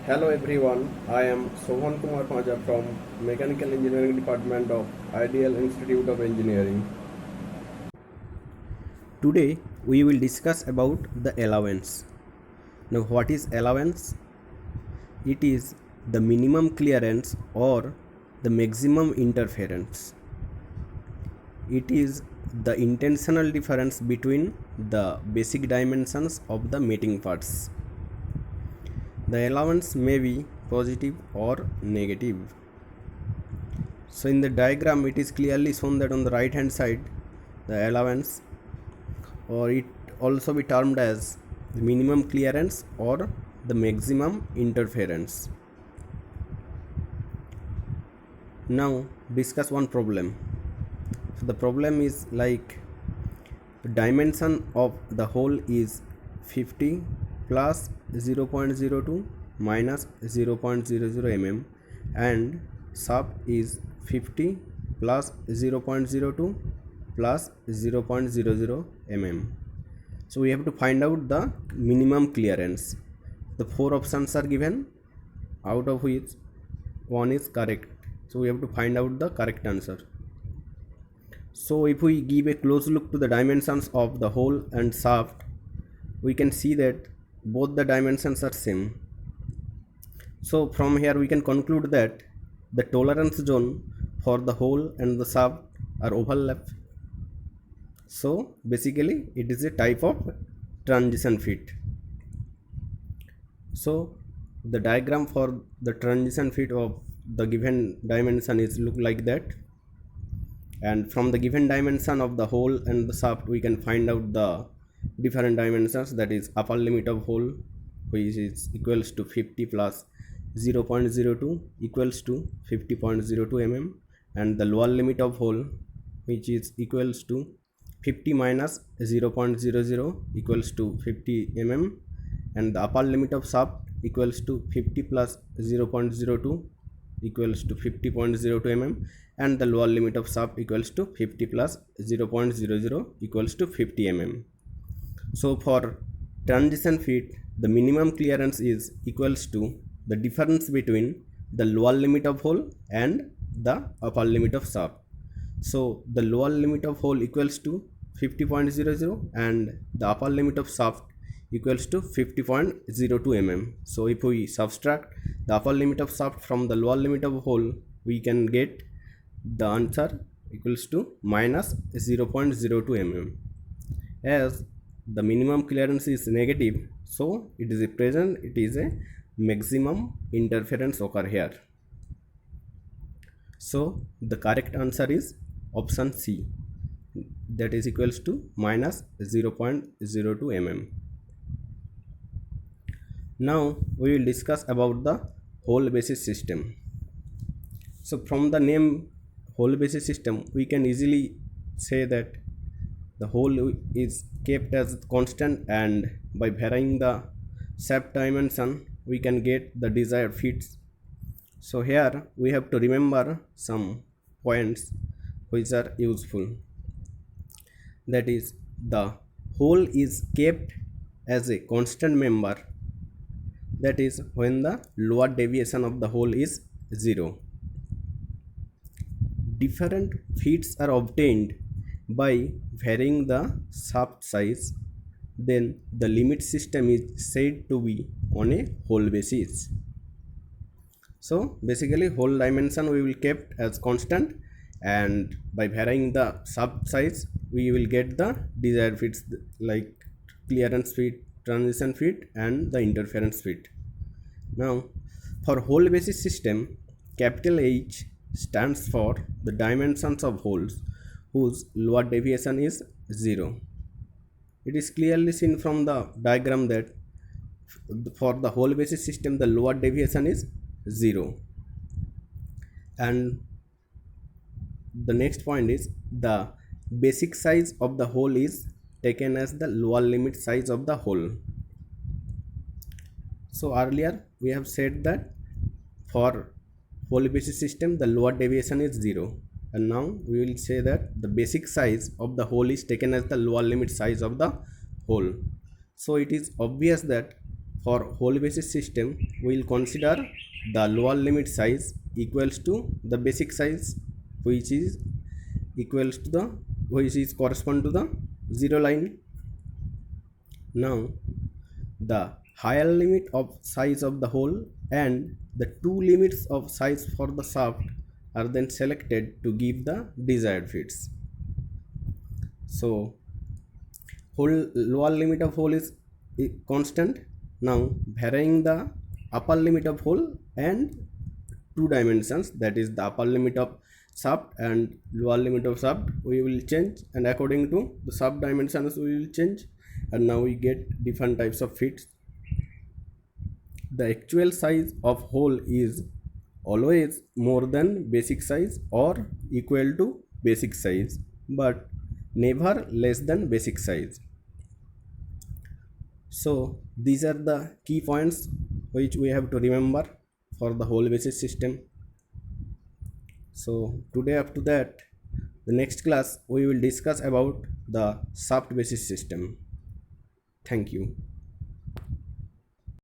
Hello everyone, I am Sohan Kumar Paja from Mechanical Engineering Department of Ideal Institute of Engineering. Today we will discuss about the allowance. Now what is allowance? It is the minimum clearance or the maximum interference. It is the intentional difference between the basic dimensions of the mating parts. The allowance may be positive or negative. So in the diagram it is clearly shown that on the right hand side the allowance, or it also be termed as the minimum clearance or the maximum interference. Now discuss one problem. So the problem is like the dimension of the hole is 50 plus 0.02 minus 0.00 mm and shaft is 50 plus 0.02 plus 0.00 mm. So we have to find out the minimum clearance. The four options are given, out of which one is correct. So we have to find out the correct answer. So if we give a close look to the dimensions of the hole and shaft, we can see that both the dimensions are same. So from here we can conclude that the tolerance zone for the hole and the shaft are overlap. So basically it is a type of transition fit. So the diagram for the transition fit of the given dimension is look like that, and from the given dimension of the hole and the shaft we can find out the different dimensions, that is upper limit of hole which is equals to 50 plus 0.02 equals to 50.02 mm, and the lower limit of hole which is equals to 50 minus 0.00 equals to 50 mm, and the upper limit of shaft equals to 50 plus 0.02 equals to 50.02 mm, and the lower limit of shaft equals to 50 plus 0.00 equals to 50 mm. So for transition fit the minimum clearance is equals to the difference between the lower limit of hole and the upper limit of shaft. So the lower limit of hole equals to 50.00 and the upper limit of shaft equals to 50.02 mm. So if we subtract the upper limit of shaft from the lower limit of hole, we can get the answer equals to minus 0.02 mm. As the minimum clearance is negative, so it is a present, it is a maximum interference occur here. So the correct answer is option C, that is equals to minus 0.02 mm. Now we will discuss about the hole basis system. So from the name hole basis system we can easily say that the hole is kept as constant, and by varying the shaft dimension we can get the desired fits. So here we have to remember some points which are useful, that is the hole is kept as a constant member, that is when the lower deviation of the hole is 0. Different fits are obtained by varying the shaft size, then the limit system is said to be on a hole basis. So basically hole dimension we will kept as constant, and by varying the shaft size we will get the desired fits like clearance fit, transition fit and the interference fit. Now for hole basis system, capital H stands for the dimensions of holes whose lower deviation is 0. It is clearly seen from the diagram that for the hole basis system the lower deviation is 0. And the next point is the basic size of the hole is taken as the lower limit size of the hole. So earlier we have said that for hole basis system the lower deviation is 0, and now we will say that the basic size of the hole is taken as the lower limit size of the hole. So it is obvious that for whole basis system, we will consider the lower limit size equals to the basic size, which is equals to the which is correspond to the zero line. Now the higher limit of size of the hole and the two limits of size for the shaft are then selected to give the desired fits. So whole lower limit of hole is constant. Now varying the upper limit of hole and two dimensions, that is the upper limit of shaft and lower limit of shaft, we will change, and according to the shaft dimensions we will change, and now we get different types of fits. The actual size of hole is always more than basic size or equal to basic size, but never less than basic size. So these are the key points which we have to remember for the hole basis system. So today, up to that, the next class we will discuss about the shaft basis system. Thank you.